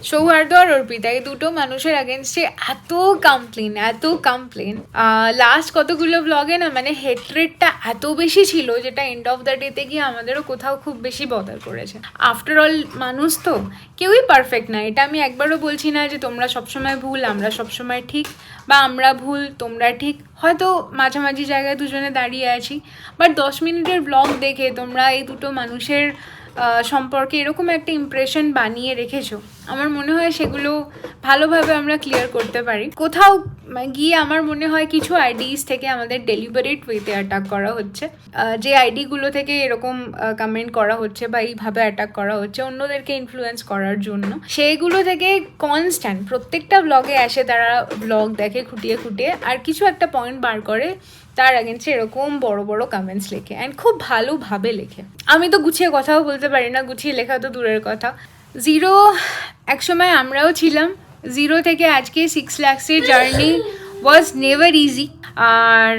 সৌহার্দ্য আর অর্পিতা এই দুটো মানুষের অ্যাগেনস্টে এত কমপ্লেন লাস্ট কতগুলো ব্লগে না, মানে হেট্রেটটা এত বেশি ছিল, যেটা এন্ড অফ দ্য ডেতে গিয়ে আমাদেরও কোথাও খুব বেশি বদার করেছে। আফটার অল মানুষ তো কেউই পারফেক্ট না, এটা আমি একবারও বলছি না যে তোমরা সবসময় ভুল আমরা সবসময় ঠিক, বা আমরা ভুল তোমরা ঠিক, হয়তো মাঝামাঝি জায়গায় দুজনে দাঁড়িয়ে আছি। বাট 10 মিনিটের ব্লগ দেখে তোমরা এই দুটো মানুষের সম্পর্কে এরকম একটা ইমপ্রেশন বানিয়ে রেখেছো, আমার মনে হয় সেগুলো ভালোভাবে আমরা ক্লিয়ার করতে পারি। কোথাও গিয়ে আমার মনে হয় কিছু আইডিস থেকে আমাদের ডেলিভারেট ওয়েতে অ্যাটাক করা হচ্ছে, যে আইডিগুলো থেকে এরকম কমেন্ট করা হচ্ছে বা এইভাবে অ্যাটাক করা হচ্ছে অন্যদেরকে ইনফ্লুয়েন্স করার জন্য, সেইগুলো থেকে কনস্ট্যান্ট প্রত্যেকটা ব্লগে আসে, তারা ব্লগ দেখে খুঁটিয়ে খুঁটিয়ে আর কিছু একটা পয়েন্ট বার করে, তার আগেন্সে এরকম বড় বড় কমেন্টস লেখে, অ্যান্ড খুব ভালোভাবে লেখে। আমি তো গুছিয়ে কথাও বলতে পারি না, গুছিয়ে লেখা তো দূরের কথা। জিরো একসময় আমরাও ছিলাম, 0 থেকে আজকে 6 lakhs-এর জার্নি ওয়াজ নেভার ইজি। আর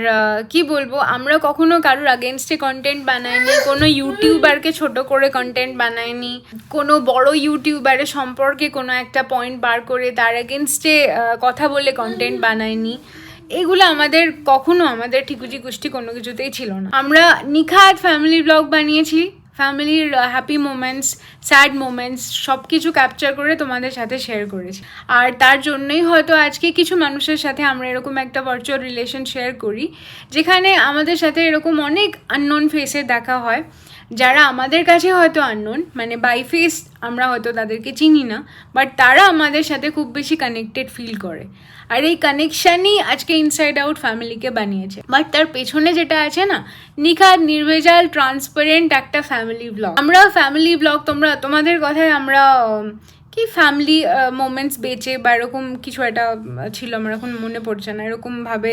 কি বলবো, আমরা কখনো কারোর আগেনস্টে কন্টেন্ট বানাইনি, কোনো ইউটিউবারকে ছোট করে কন্টেন্ট বানাইনি, কোনো বড় ইউটিউবারের সম্পর্কে কোনো একটা পয়েন্ট বার করে তার আগেনস্টে কথা বলে কন্টেন্ট বানাইনি। এগুলো আমাদের কখনো আমাদের ঠিকুজি কুষ্টি কোনো কিছুতেই ছিল না। আমরা নিখাত ফ্যামিলি ব্লগ বানিয়েছি, ফ্যামিলির হ্যাপি মোমেন্টস, স্যাড মোমেন্টস সব কিছু ক্যাপচার করে তোমাদের সাথে শেয়ার করেছি। আর তার জন্যই হয়তো আজকে কিছু মানুষের সাথে আমরা এরকম একটা ভার্চুয়াল রিলেশন শেয়ার করি, যেখানে আমাদের সাথে এরকম অনেক আননোন ফেসে দেখা হয়, যারা আমাদের কাছে হয়তো আননোন, মানে বাই ফেস আমরা হয়তো তাদেরকে চিনি না, বাট তারা আমাদের সাথে খুব বেশি কানেক্টেড ফিল করে। আর এই কানেকশানই আজকে ইনসাইড আউট ফ্যামিলিকে বানিয়েছে। বাট তার পেছনে যেটা আছে না, নিখাত নির্ভেজাল ট্রান্সপারেন্ট একটা ফ্যামিলি ব্লগ। আমরা ফ্যামিলি ব্লগ তোমাদের কথায় আমরা কি ফ্যামিলি মোমেন্টস বেচে বা এরকম কিছু একটা ছিল, আমার এখন মনে পড়ছে না, এরকমভাবে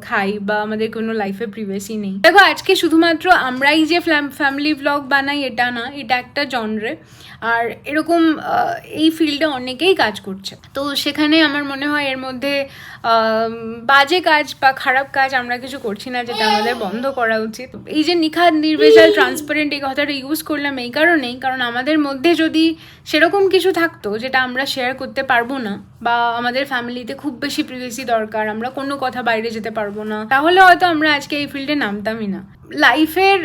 খাই বা আমাদের কোনো লাইফে প্রিভেসি নেই। দেখো আজকে শুধুমাত্র আমরাই যে ফ্যামিলি ব্লগ বানাই এটা না, এটা একটা জনরে, আর এরকম এই ফিল্ডে অনেকেই কাজ করছে। তো সেখানে আমার মনে হয় এর মধ্যে বাজে কাজ বা খারাপ কাজ আমরা কিছু করছি না, যেটা আমাদের বন্ধ করা উচিত। এই যে নিখাত নির্ভেজাল ট্রান্সপারেন্ট এই কথাটা ইউজ করলাম এই কারণেই, কারণ আমাদের মধ্যে যদি সেরকম কিছু থাকতো যেটা আমরা শেয়ার করতে পারবো না, বা আমাদের ফ্যামিলিতে খুব বেশি প্রিভেসি দরকার, আমরা কোনো কথা বাইরে যেতে পারবো না, তাহলে হয়তো আমরা আজকে এই ফিল্ডে নামতামই না। লাইফের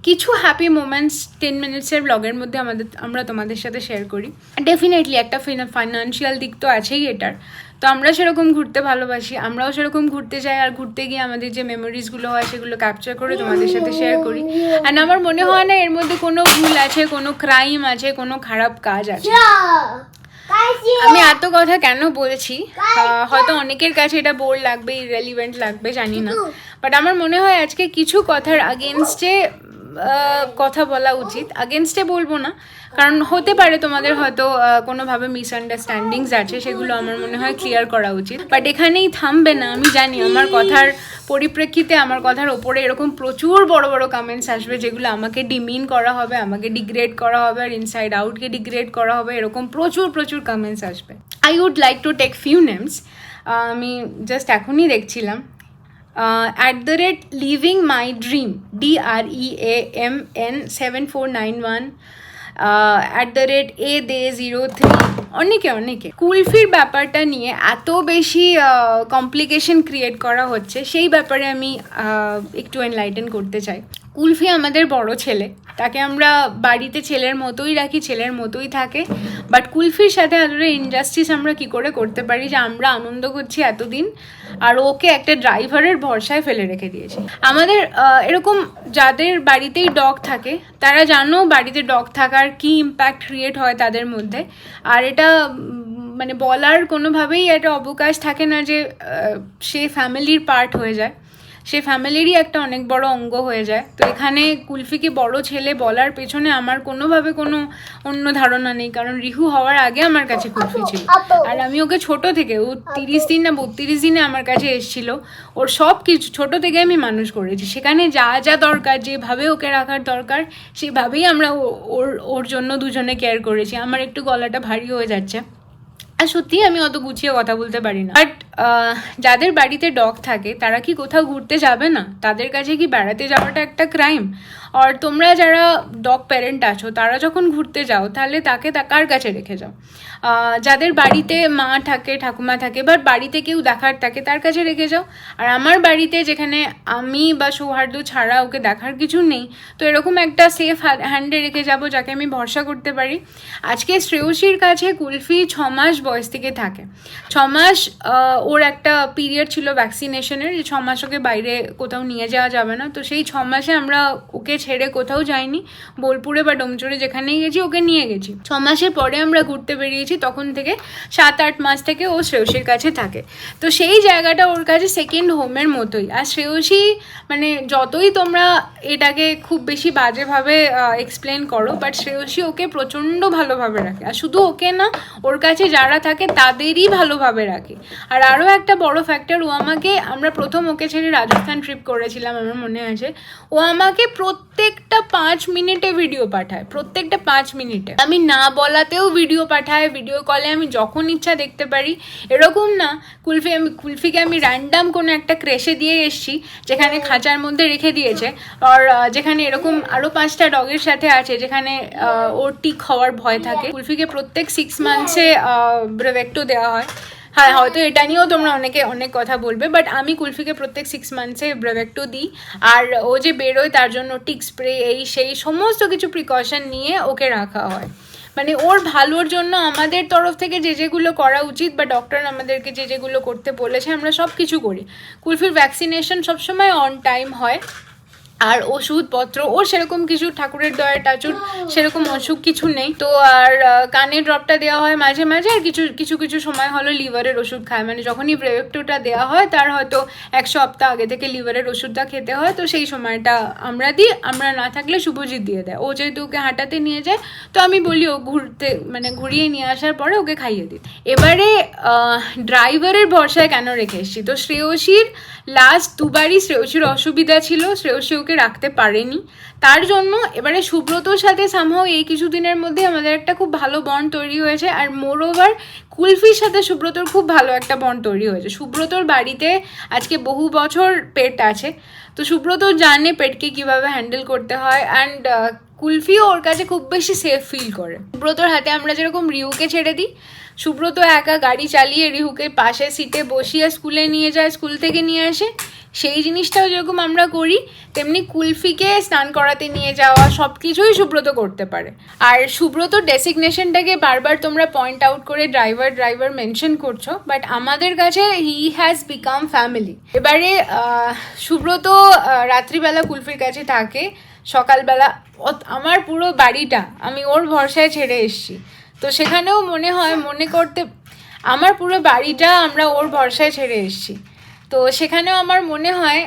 কিছু হ্যাপি মোমেন্টস 10 মিনিটসের ব্লগের মধ্যে আমরা তোমাদের সাথে শেয়ার করি। ডেফিনেটলি একটা ফাইন্যান্সিয়াল দিক তো আছেই এটার, তো আমরা সেরকম ঘুরতে ভালোবাসি, আমরাও সেরকম ঘুরতে যাই, আর ঘুরতে গিয়ে আমাদের যে মেমোরিজগুলো হয় সেগুলো ক্যাপচার করে তোমাদের সাথে শেয়ার করি। অ্যান্ড আমার মনে হয় না এর মধ্যে কোনো ভুল আছে, কোনো ক্রাইম আছে, কোনো খারাপ কাজ আছে। আমি এত কথা কেন বলছি, হয়তো অনেকের কাছে এটা বোর লাগবে, ইররেলিভেন্ট লাগবে, জানি না, বাট আমার মনে হয় আজকে কিছু কথার আগেনস্টে কথা বলা উচিত। আগেনস্টে বলবো না, কারণ হতে পারে তোমাদের হয়তো কোনোভাবে মিসআন্ডারস্ট্যান্ডিংস আছে, সেগুলো আমার মনে হয় ক্লিয়ার করা উচিত। বাট এখানেই থামবে না, আমি জানি আমার কথার পরিপ্রেক্ষিতে আমার কথার ওপরে এরকম প্রচুর বড় বড় কমেন্টস আসবে, যেগুলো আমাকে ডিমিন করা হবে, আমাকে ডিগ্রেড করা হবে, আর ইনসাইড আউটকে ডিগ্রেড করা হবে, এরকম প্রচুর কমেন্টস আসবে। I would like to take few names. আমি জাস্ট এখনই দেখছিলাম, @livingmydream DREAMN7491, @ADE03, অনেকে কুলফির ব্যাপারটা নিয়ে এত বেশি কমপ্লিকেশন ক্রিয়েট করা হচ্ছে, সেই ব্যাপারে আমি একটু এনলাইটেন করতে চাই। কুলফি আমাদের বড় ছেলে, তাকে আমরা বাড়িতে ছেলের মতোই রাখি, ছেলের মতোই থাকে, বাট কুলফির সাথে এতটা ইনজাস্টিস আমরা কি করে করতে পারি যে আমরা আনন্দ করছি এতদিন, আর ওকে একটা ড্রাইভারের ভরসায় ফেলে রেখে দিয়েছি। আমাদের এরকম যাদের বাড়িতেই ডগ থাকে তারা জানো বাড়িতে ডগ থাকার কি ইম্প্যাক্ট ক্রিয়েট হয় তাদের মধ্যে, আর এটা মানে বলার কোনোভাবেই একটা অবকাশ থাকে না যে সে ফ্যামিলির পার্ট হয়ে যায়, সে ফ্যামিলিরই একটা অনেক বড় অঙ্গ হয়ে যায়। তো এখানে কুলফিকে বড় ছেলে বলার পেছনে আমার কোনোভাবে কোনো অন্য ধারণা নেই, কারণ রিহু হওয়ার আগে আমার কাছে কুলফি ছিল, আর আমি ওকে ছোট থেকে, ও 30 দিন না 32 দিনে আমার কাছে এসেছিল, ওর সব কিছু ছোট থেকে আমি মানুষ করেছি, সেখানে যা দরকার, যেভাবে ওকে রাখার দরকার সেভাবেই আমরা ওর জন্য দুজনে কেয়ার করেছি। আমার একটু গলাটা ভারী হয়ে যাচ্ছে, আর সত্যি আমি অত গুছিয়ে কথা বলতে পারি না, বাট যাদের বাড়িতে ডগ থাকে তারা কি কোথাও ঘুরতে যাবে না? তাদের কাছে কি বেড়াতে যাওয়াটা একটা ক্রাইম? আর তোমরা যারা ডগ প্যারেন্ট আছো তারা যখন ঘুরতে যাও তাহলে তাকে কার কাছে রেখে যাও? যাদের বাড়িতে মা থাকে, ঠাকুমা থাকে, বা বাড়িতে কেউ দেখার থাকে, তার কাছে রেখে যাও। আর আমার বাড়িতে যেখানে আমি বা সৌহার্দ্য ছাড়া ওকে দেখার কিছু নেই, তো এরকম একটা সেফ হ্যান্ডে রেখে যাব যাকে আমি ভরসা করতে পারি। আজকে শ্রেয়সীর কাছে কুলফি 6 মাস বয়স থেকে থাকে। 6 মাস ওর একটা পিরিয়ড ছিল ভ্যাকসিনেশনের, যে 6 মাস ওকে বাইরে কোথাও নিয়ে যাওয়া যাবে না। তো সেই 6 মাসে আমরা ওকে ছেড়ে কোথাও যাইনি, বোলপুরে বা ডোমচুরে যেখানেই গেছি ওকে নিয়ে গেছি। 6 মাসের পরে আমরা ঘুরতে বেরিয়েছি, তখন থেকে 7-8 মাস থেকে ও শ্রেয়সীর কাছে থাকে। তো সেই জায়গাটা ওর কাছে সেকেন্ড হোমের মতোই। আর শ্রেয়সী মানে যতই তোমরা এটাকে খুব বেশি বাজেভাবে এক্সপ্লেন করো, বাট শ্রেয়সী ওকে প্রচণ্ড ভালোভাবে রাখে। আর শুধু ওকে না, ওর কাছে যারা থাকে তাদেরই ভালোভাবে রাখে। আর আরও একটা বড় ফ্যাক্টর, ও আমাকে, আমরা প্রথম ওকে ছেড়ে রাজস্থান ট্রিপ করেছিলাম, আমার মনে আছে, ও আমাকে প্রত্যেকটা 5 মিনিটে ভিডিও পাঠায়, প্রত্যেকটা 5 মিনিটে। আমি না বলাতেও ভিডিও পাঠায়, ভিডিও কলে আমি যখন ইচ্ছা দেখতে পারি। এরকম না কুলফিকে আমি র্যান্ডাম কোনো একটা ক্রেশে দিয়ে এসছি, যেখানে খাঁচার মধ্যে রেখে দিয়েছে, আর যেখানে এরকম আরও 5টা ডগের সাথে আছে, যেখানে ওর টিক হওয়ার ভয় থাকে। কুলফিকে প্রত্যেক 6 মান্থসে ব্রেভেক্টো দেওয়া হয়। হ্যাঁ, হয়তো এটা নিয়েও তোমরা অনেক কথা বলবে, বাট আমি কুলফিকে প্রত্যেক 6 মান্থসে ব্রেভেক্টো দিই। আর ও যে বেরোয় তার জন্য টিক স্প্রে, এই সেই সমস্ত কিছু প্রিকশন নিয়ে ওকে রাখা হয়। মানে ওর ভালোর জন্য আমাদের তরফ থেকে যেগুলো করা উচিত, বা ডক্টর আমাদেরকে যেগুলো করতে বলেছে, আমরা সব কিছু করি। কুলফির ভ্যাকসিনেশন সবসময় অন টাইম হয়। আর ওষুধপত্র ওর সেরকম কিছু, ঠাকুরের দয়ায় টাচুর সেরকম অসুখ কিছু নেই। তো আর কানের ড্রপটা দেওয়া হয় মাঝে মাঝে, আর কিছু সময় হলো লিভারের ওষুধ খায়। মানে যখনই ব্রেভেক্টোটা দেওয়া হয় তার হয়তো 1 সপ্তাহ আগে থেকে লিভারের ওষুধটা খেতে হয়, তো সেই সময়টা আমরা দিই। আমরা না থাকলে শুভজিৎ দিয়ে দেয়। ও যেহেতু ওকে হাঁটাতে নিয়ে যায়, তো আমি বলি ও ঘুরিয়ে নিয়ে আসার পরে ওকে খাইয়ে দিই। এবারে ড্রাইভারের ভরসায় কেন রেখে এসেছি, তো শ্রেয়সীর লাস্ট 2বারই শ্রেয়সীর অসুবিধা ছিল, শ্রেয়সী ওকে রাখতে পারেনি। তার জন্য এবারে সুব্রতর সাথে সামহাও এই কিছুদিনের মধ্যে আমাদের একটা খুব ভালো বন্ড তৈরি হয়েছে। আর মোর ওভার কুলফির সাথে সুব্রতর খুব ভালো একটা বন্ড তৈরি হয়েছে। সুব্রতর বাড়িতে আজকে বহু বছর পেট আছে, তো সুব্রত জানে পেটকে কিভাবে হ্যান্ডেল করতে হয়। অ্যান্ড কুলফিও ওর কাছে খুব বেশি সেফ ফিল করে। সুব্রতর হাতে আমরা যেরকম রিহুকে ছেড়ে দিই, সুব্রত একা গাড়ি চালিয়ে রিহুকে পাশে সিটে বসিয়ে স্কুলে নিয়ে যায়, স্কুল থেকে নিয়ে আসে। সেই জিনিসটাও যেরকম আমরা করি, তেমনি কুলফিকে স্নান করাতে নিয়ে যাওয়া, সব কিছুই সুব্রত করতে পারে। আর সুব্রত ডেসিগনেশনটাকে বারবার তোমরা পয়েন্ট আউট করে ড্রাইভার মেনশন করছো, বাট আমাদের কাছে হি হ্যাজ বিকাম ফ্যামিলি। এবারে সুব্রত রাত্রিবেলা কুলফির কাছে থাকে, সকালবেলা আমার পুরো বাড়িটা আমি ওর ভরসায় ছেড়ে এসছি। তো সেখানেও মনে করতে আমার পুরো বাড়িটা আমরা ওর ভরসায় ছেড়ে এসছি। তো সেখানেও আমার মনে হয়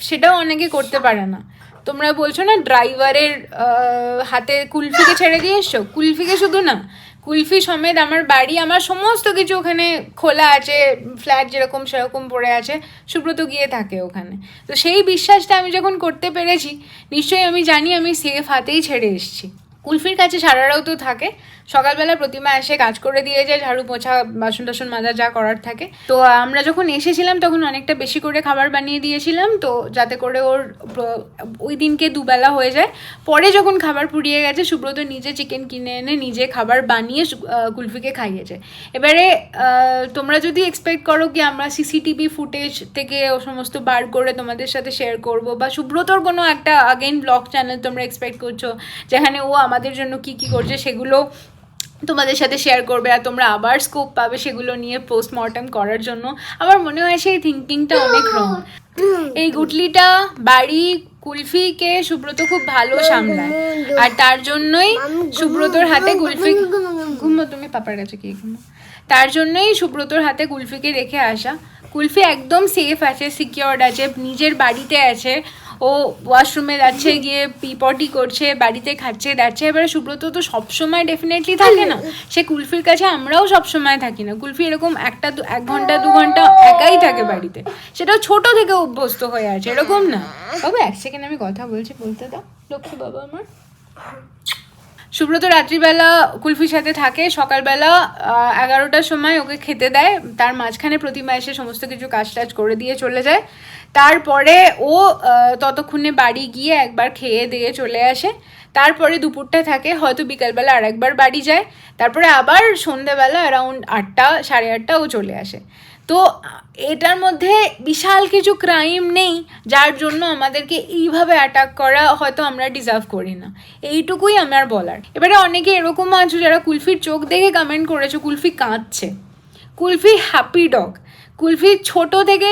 সেটাও অনেকে করতে পারে না। তোমরা বলছো না ড্রাইভারের হাতে কুলফিকে ছেড়ে দিয়ে এসছো, কুলফিকে শুধু না, কুলফি সমেত আমার বাড়ি, আমার সমস্ত কিছু ওখানে খোলা আছে, ফ্ল্যাট যেরকম সেরকম পড়ে আছে, সুব্রত গিয়ে থাকে ওখানে। তো সেই বিশ্বাসটা আমি যখন করতে পেরেছি, নিশ্চয়ই আমি জানি আমি সেফ হাতেই ছেড়ে এসেছি। কুলফির কাছে সারারাও তো থাকে, সকালবেলা প্রতিমা এসে কাজ করে দিয়ে যায়, ঝাড়ু পোছা বাসন টাসন মাজা যা করার থাকে। তো আমরা যখন এসেছিলাম তখন অনেকটা বেশি করে খাবার বানিয়ে দিয়েছিলাম, তো যাতে করে ওর ওই দিনকে 2 বেলা হয়ে যায়। পরে যখন খাবার পুড়িয়ে গেছে, সুব্রত নিজে চিকেন কিনে এনে নিজে খাবার বানিয়ে কুলফিকে খাইয়েছে। এবারে তোমরা যদি এক্সপেক্ট করো কি আমরা সিসিটিভি ফুটেজ থেকে ও সমস্ত বার করে তোমাদের সাথে শেয়ার করব, বা সুব্রতর কোনো একটা আগেইন ব্লগ চ্যানেল তোমরা এক্সপেক্ট করছো যেখানে ও আমাদের জন্য কি করছে সেগুলো তোমাদের সাথে শেয়ার করবে, আর তোমরা আবার স্কোপ পাবে সেগুলো নিয়ে পোস্টমর্টম করার জন্য, আমার মনে হয় সেই থিঙ্কিংটা অনেক রং। এই গুটলিটা বাড়ি কুলফিকে সুব্রত খুব ভালো সামলায়, আর তার জন্যই সুব্রতর হাতে কুলফি ঘুমো, তুমি পাপার কাছে কি ঘুমো, তার জন্যই সুব্রতর হাতে কুলফিকে রেখে আসা। কুলফি একদম সেফ আছে, সিকিওর্ড আছে, নিজের বাড়িতে আছে, ও ওয়াশরুমে যাচ্ছে, গিয়ে পিপটি করছে, বাড়িতে খাচ্ছে দাচ্ছে। এবারে সুব্রত তো সবসময় ডেফিনেটলি থাকে না, সে কুলফির কাছে আমরাও সবসময় থাকি না। কুলফি এরকম 1 ঘন্টা 2 ঘন্টা একাই থাকে বাড়িতে, সেটাও ছোট থেকে অভ্যস্ত হয়ে আছে, এরকম না। বাবা 1 সেকেন্ড আমি কথা বলতে দাও, লক্ষ্মী বাবা আমার। সুব্রত রাত্রিবেলা কুলফির সাথে থাকে, সকালবেলা 11টার সময় ওকে খেতে দেয়, তার মাঝখানে প্রতিমা এসে সমস্ত কিছু কাজ টাজ করে দিয়ে চলে যায়। তারপরে ও ততক্ষণে বাড়ি গিয়ে একবার খেয়ে দিয়ে চলে আসে। তারপরে দুপুরটা থাকে, হয়তো বিকালবেলা আর একবার বাড়ি যায়। তারপরে আবার সন্ধ্যেবেলা অ্যারাউন্ড 8টা 8:30 ও চলে আসে। তো এটার মধ্যে বিশাল কিছু ক্রাইম নেই যার জন্য আমাদেরকে এইভাবে অ্যাটাক করা হয়তো আমরা ডিজার্ভ করি না, এইটুকুই আমার বলার। এবারে অনেকে এরকম আছো যারা কুলফির চোখ দেখে কমেন্ট করেছো কুলফি কাঁদছে। Kulfi happy dog. কুলফি ছোট থেকে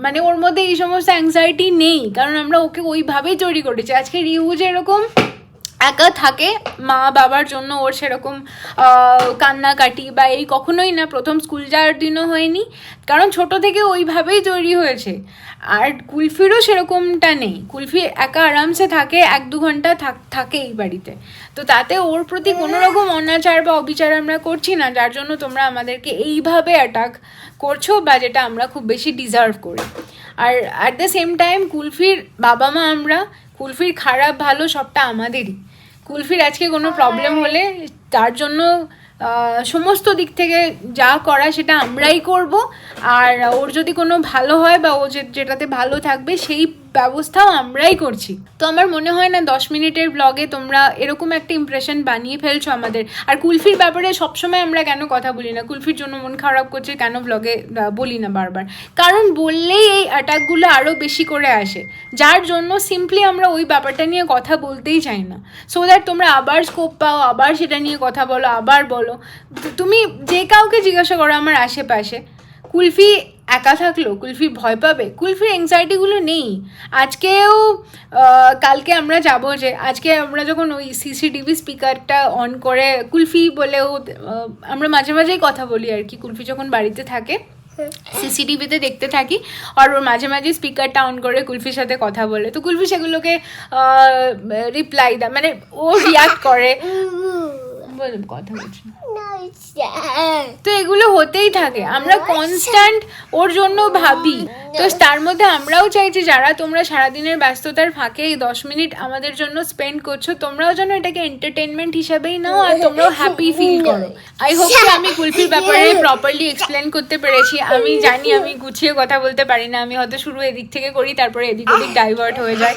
মানে ওর মধ্যে এই সমস্ত অ্যাংজাইটি নেই, কারণ আমরা ওকে ওইভাবেই তৈরি করেছি। আজকে রিউ যেরকম একা থাকে মা বাবার জন্য, ওর সেরকম কান্নাকাটি বা এই কখনোই না, প্রথম স্কুল যাওয়ার দিনও হয়নি, কারণ ছোট থেকে ওইভাবেই তৈরি হয়েছে। আর কুলফিরও সেরকমটা নেই, কুলফি একা আরামসে থাকে, 1-2 ঘন্টা থাকে এই বাড়িতে। তো তাতে ওর প্রতি কোনো রকম অনাচার বা অবিচার আমরা করছি না, যার জন্য তোমরা আমাদেরকে এইভাবে অ্যাটাক করছো, বা যেটা আমরা খুব বেশি ডিজার্ভ করি। আর অ্যাট দ্য সেম টাইম কুলফির বাবা মা আমরা, কুলফির খারাপ ভালো সবটা আমাদেরই। কুলফির আজকে কোনো প্রবলেম হলে তার জন্য সমস্ত দিক থেকে যা করা সেটা আমরাই করব, আর ওর যদি কোনো ভালো হয় বা ও যেটাতে ভালো থাকবে সেই ব্যবস্থাও আমরাই করছি। তো আমার মনে হয় না 10 মিনিটের ব্লগে তোমরা এরকম একটা ইমপ্রেশন বানিয়ে ফেলছো আমাদের। আর কুলফির ব্যাপারে সবসময় আমরা কেন কথা বলি না, কুলফির জন্য মন খারাপ করছে কেন ব্লগে বলি না বারবার, কারণ বললেই এই অ্যাটাকগুলো আরও বেশি করে আসে, যার জন্য সিম্পলি আমরা ওই ব্যাপারটা নিয়ে কথা বলতেই চাই না, সো দ্যাট তোমরা আবার স্কোপ পাও, আবার সেটা নিয়ে কথা বলো, আবার বলো। তুমি যে কাউকে জিজ্ঞাসা করো আমার আশেপাশে, কুলফি একা থাকলো কুলফি ভয় পাবে? কুলফির এংজাইটিগুলো নেই। আজকেও কালকে আমরা যাবো, যে আজকে আমরা যখন ওই সিসিটিভি স্পিকারটা অন করে কুলফি বলেও আমরা মাঝে মাঝেই কথা বলি আর কি, কুলফি যখন বাড়িতে থাকে সিসিটিভিতে দেখতে থাকি, আর ওর মাঝে মাঝে স্পিকারটা অন করে কুলফির সাথে কথা বলে, তো কুলফি সেগুলোকে রিপ্লাই দেয়, মানে ও রিয়াক্ট করে, কথা বলছি। তো এগুলো হতেই থাকে, আমরা কনস্ট্যান্ট ওর জন্য ভাবি। তো তার মধ্যে আমরাও চাইছি যারা তোমরা সারাদিনের ব্যস্ততার ফাঁকে এই 10 মিনিট আমাদের জন্য স্পেন্ড করছো, তোমরাও যেন এটাকে এন্টারটেনমেন্ট হিসাবেই নাও, আর তোমরাও হ্যাপি ফিল করো। আই হোপ যে আমি কুলফির ব্যাপারে প্রপারলি এক্সপ্লেন করতে পেরেছি। আমি জানি আমি গুছিয়ে কথা বলতে পারি না, আমি হয়তো শুরু এদিক থেকে করি তারপরে এদিক ওদিক ডাইভার্ট হয়ে যায়,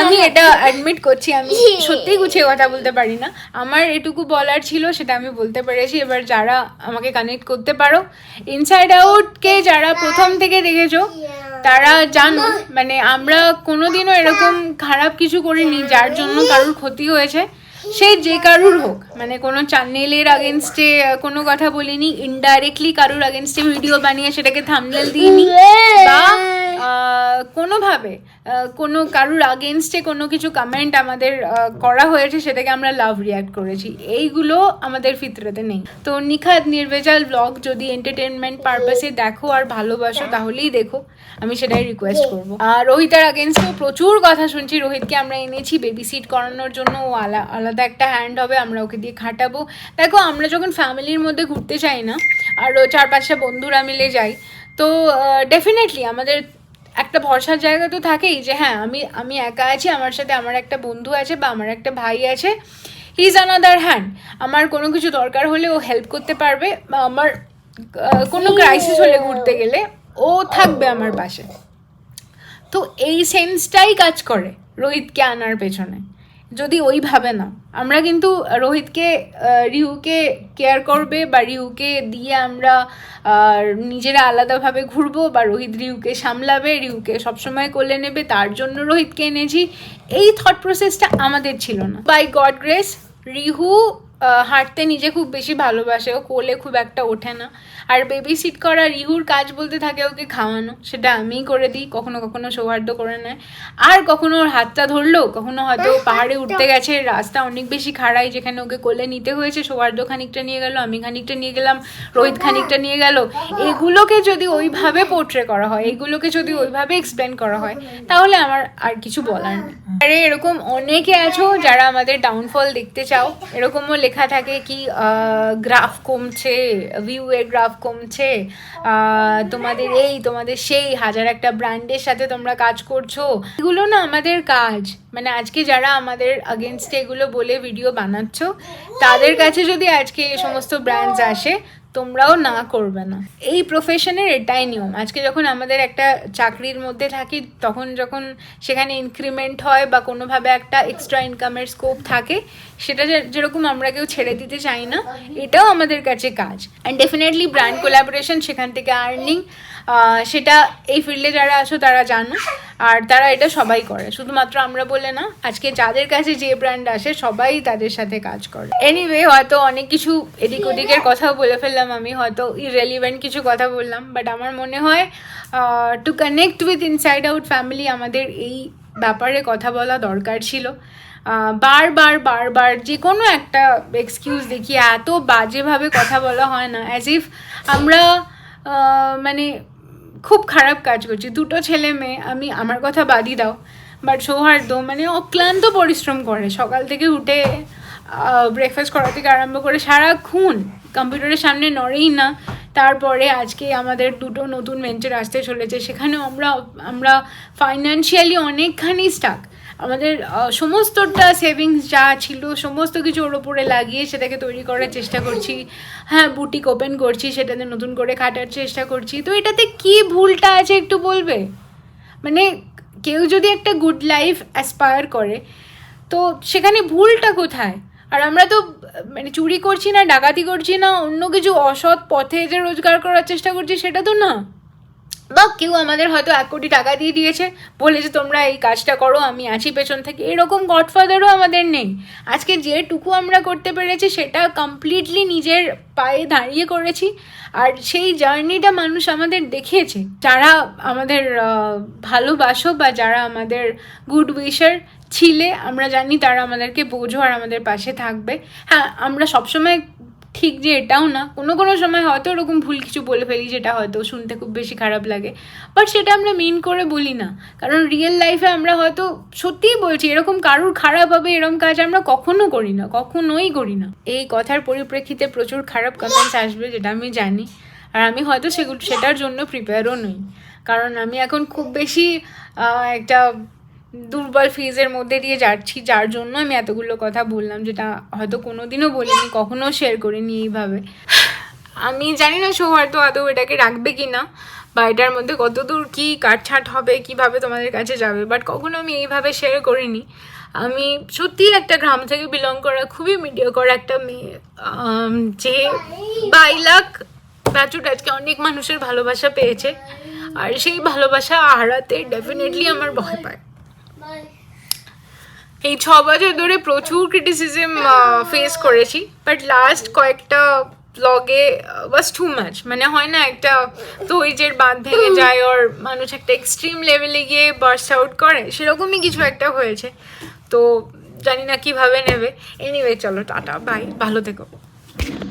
আমি এটা অ্যাডমিট করছি, আমি সত্যিই গুছিয়ে কথা বলতে পারি না। আমার এটুকু বলার ছিল সেটা আমি বলতে পেরেছি। এবার যারা আমাকে কানেক্ট করতে পারো, ইনসাইড আউটকে যারা প্রথম থেকে দেখেছো তারা জানো, মানে আমরা কোনোদিনও এরকম খারাপ কিছু করিনি যার জন্য কারোর ক্ষতি হয়েছে, সে যে কারুর হোক, মানে কোনো চ্যানেলের আগেনস্টে কোনো কথা বলিনি, ইনডাইরেক্টলি কারুর আগেনস্টে ভিডিও বানিয়ে সেটাকে থাম্বনেল দিইনি, বা কোনোভাবে কোনো কারুর আগেনস্টে কোনো কিছু কমেন্ট আমাদের করা হয়েছে সেটাকে আমরা লাভ রিয়াক্ট করেছি, এইগুলো আমাদের ফিতরাতে নেই। তো নিখাত নির্ভেজাল ব্লগ যদি এন্টারটেনমেন্ট পারপাসে দেখো আর ভালোবাসো তাহলেই দেখো, আমি সেটাই রিকোয়েস্ট করবো। আর রোহিতার আগেনস্টেও প্রচুর কথা শুনছি, রোহিতকে আমরা এনেছি বেবি সিট করানোর জন্য, ও আলাদা একটা হ্যান্ড হবে, আমরা ওকে দিয়ে খাটাবো। দেখো আমরা যখন ফ্যামিলির মধ্যে ঘুরতে চাই না, আর 4-5টা বন্ধুরা মিলে যাই, তো ডেফিনেটলি আমাদের একটা ভরসার জায়গা তো থাকেই, যে হ্যাঁ আমি একা আছি, আমার সাথে আমার একটা বন্ধু আছে বা আমার একটা ভাই আছে, হি ইজ অ্যানাদার হ্যান্ড, আমার কোনো কিছু দরকার হলে ও হেল্প করতে পারবে, বা আমার কোনো ক্রাইসিস হলে ঘুরতে গেলে ও থাকবে আমার পাশে। তো এই সেন্সটাই কাজ করে রোহিতকে আনার পেছনে। যদি ওইভাবে না, আমরা কিন্তু রোহিতকে রিহুকে কেয়ার করবে বা রিহুকে দিয়ে আমরা নিজেরা আলাদাভাবে ঘুরবো, বা রোহিত রিহুকে সামলাবে, রিহুকে সবসময় কোলে নেবে, তার জন্য রোহিতকে এনেছি, এই থট প্রসেসটা আমাদের ছিল না। বাই গড গ্রেস রিহু হাঁটতে নিজে খুব বেশি ভালোবাসে, ও কোলে খুব একটা ওঠে না, আর বেবি সিট করা রিহুর কাজ বলতে থাকে ওকে খাওয়ানো, সেটা আমিই করে দিই, কখনো কখনো সৌহার্দ্য করে নেয়, আর কখনো ওর হাতটা ধরলো, কখনো হয়তো পাহাড়ে উঠতে গেছে, রাস্তা অনেক বেশি খাড়াই, যেখানে ওকে কোলে নিতে হয়েছে, সৌহার্দ্য খানিকটা নিয়ে গেল, আমি খানিকটা নিয়ে গেলাম, রোহিত খানিকটা নিয়ে গেল। এগুলোকে যদি ওইভাবে পোর্ট্রে করা হয়, এগুলোকে যদি ওইভাবে এক্সপ্লেন করা হয়, তাহলে আমার আর কিছু বলার নেই। আরে এরকম অনেকে আছো যারা আমাদের ডাউনফল দেখতে চাও, এরকমও লেখা থাকে কি গ্রাফ কমছে, ভিউ এর গ্রাফ কমছে, তোমাদের এই তোমাদের সেই, হাজার একটা ব্র্যান্ডের সাথে তোমরা কাজ করছো। এগুলো না আমাদের কাজ, মানে আজকে যারা আমাদের আগেনস্টে এগুলো বলে ভিডিও বানাচ্ছ, তাদের কাছে যদি আজকে এই সমস্ত ব্র্যান্ডস আসে, তোমরাও না করবে না। এই প্রফেশনের এটাই নিয়ম। আজকে যখন আমাদের একটা চাকরির মধ্যে থাকি, তখন যখন সেখানে ইনক্রিমেন্ট হয় বা কোনোভাবে একটা এক্সট্রা ইনকামের স্কোপ থাকে, সেটা যেরকম আমরা কেউ ছেড়ে দিতে চাই না, এটাও আমাদের কাছে কাজ। অ্যান্ড ডেফিনেটলি ব্র্যান্ড কোলাবোরেশন, সেখান থেকে আর্নিং, সেটা এই ফিল্ডে যারা আছো তারা জানো, আর তারা এটা সবাই করে, শুধুমাত্র আমরা বলে না। আজকে যাদের কাছে যে ব্র্যান্ড আসে সবাই তাদের সাথে কাজ করে। এনিওয়ে, হয়তো অনেক কিছু এদিক ওদিকের কথাও বলে ফেললাম আমি, হয়তো ইররেলিভেন্ট কিছু কথা বললাম, বাট আমার মনে হয় to connect with inside out family আমাদের এই ব্যাপারে কথা বলা দরকার ছিল। বারবার যে কোনো একটা এক্সকিউজ দেখিয়ে এত বাজেভাবে কথা বলা হয় না, অ্যাজ ইফ আমরা মানে খুব খারাপ কাজ করছি। দুটো ছেলে মেয়ে, আমি আমার কথা বাদই দাও, বাট সৌহার্দ্য মানে অক্লান্ত পরিশ্রম করে, সকাল থেকে উঠে ব্রেকফাস্ট করা থেকে আরম্ভ করে সারাক্ষণ কম্পিউটারের সামনে নড়েই না। তারপরে আজকে আমাদের দুটো নতুন ভেঞ্চার আসতে চলেছে, সেখানেও আমরা ফাইন্যান্সিয়ালি অনেকখানি স্টাক। আমাদের সমস্তটা সেভিংস যা ছিল সমস্ত কিছু ওর ওপরে লাগিয়ে সেটাকে তৈরি করার চেষ্টা করছি। হ্যাঁ, বুটিক ওপেন করছি, সেটাতে নতুন করে খাটার চেষ্টা করছি। তো এটাতে কি ভুলটা আছে একটু বলবে? মানে কেউ যদি একটা গুড লাইফ অ্যাসপায়ার করে, তো সেখানে ভুলটা কোথায়? আর আমরা তো মানে চুরি করছি না, ডাকাতি করছি না, অন্য কিছু অসৎ পথে যে রোজগার করার চেষ্টা করছি সেটা তো না। বা কেউ আমাদের হয়তো 1 কোটি টাকা দিয়ে দিয়েছে, বলেছে তোমরা এই কাজটা করো, আমি আছি পেছন থেকে, এরকম গডফাদারও আমাদের নেই। আজকে যেটুকু আমরা করতে পেরেছি সেটা কমপ্লিটলি নিজের পায়ে দাঁড়িয়ে করেছি, আর সেই জার্নিটা মানুষ আমাদের দেখিয়েছে। যারা আমাদের ভালোবাসো বা যারা আমাদের গুড উইশার ছিলে, আমরা জানি তারা আমাদেরকে বোঝো আর আমাদের পাশে থাকবে। হ্যাঁ, আমরা সবসময় ঠিক যে এটাও না, কোনো সময় হয়তো ওরকম ভুল কিছু বলে ফেলি যেটা হয়তো শুনতে খুব বেশি খারাপ লাগে, বাট সেটা আমরা মিন করে বলি না। কারণ রিয়েল লাইফে আমরা হয়তো সত্যিই বলছি, এরকম কারুর খারাপ হবে এরকম কাজ আমরা কখনোই করি না। এই কথার পরিপ্রেক্ষিতে প্রচুর খারাপ কমেন্টস আসবে, যেটা আমি জানি, আর আমি হয়তো সেটার জন্য প্রিপেয়ারও নই। কারণ আমি এখন খুব বেশি একটা দুর্বল ফেজের মধ্যে দিয়ে যাচ্ছি, যার জন্য আমি এতগুলো কথা বললাম, যেটা হয়তো কোনোদিনও বলিনি, কখনো শেয়ার করিনি এইভাবে। আমি জানি না সৌহার্দ্য আদৌ এটাকে রাখবে কি না, বা এটার মধ্যে কতদূর কী কাটছাট হবে, কিভাবে তোমাদের কাছে যাবে, বাট কখনো আমি এইভাবে শেয়ার করিনি। আমি সত্যিই একটা গ্রাম থেকে বিলং করা খুবই মিডিয়াকর একটা মেয়ে, যে 22 লাখ ব্যাচুট আজকে অনেক মানুষের ভালোবাসা পেয়েছে, আর সেই ভালোবাসা হারাতে ডেফিনেটলি আমার ভয় পায়। এই 6 বছর ধরে প্রচুর ক্রিটিসিজম ফেস করেছি, বাট লাস্ট কয়েকটা ব্লগে ওয়াজ টু মাচ। মানে হয় না, একটা ধৈর্যের বাঁধ ভেঙে যায়, ওর মানুষ একটা এক্সট্রিম লেভেলে গিয়ে বার্স্ট আউট করে, সেরকমই কিছু একটা হয়েছে। তো জানি না কিভাবে নেবে। এনিওয়ে, চলো টাটা, বাই, ভালো থেকো।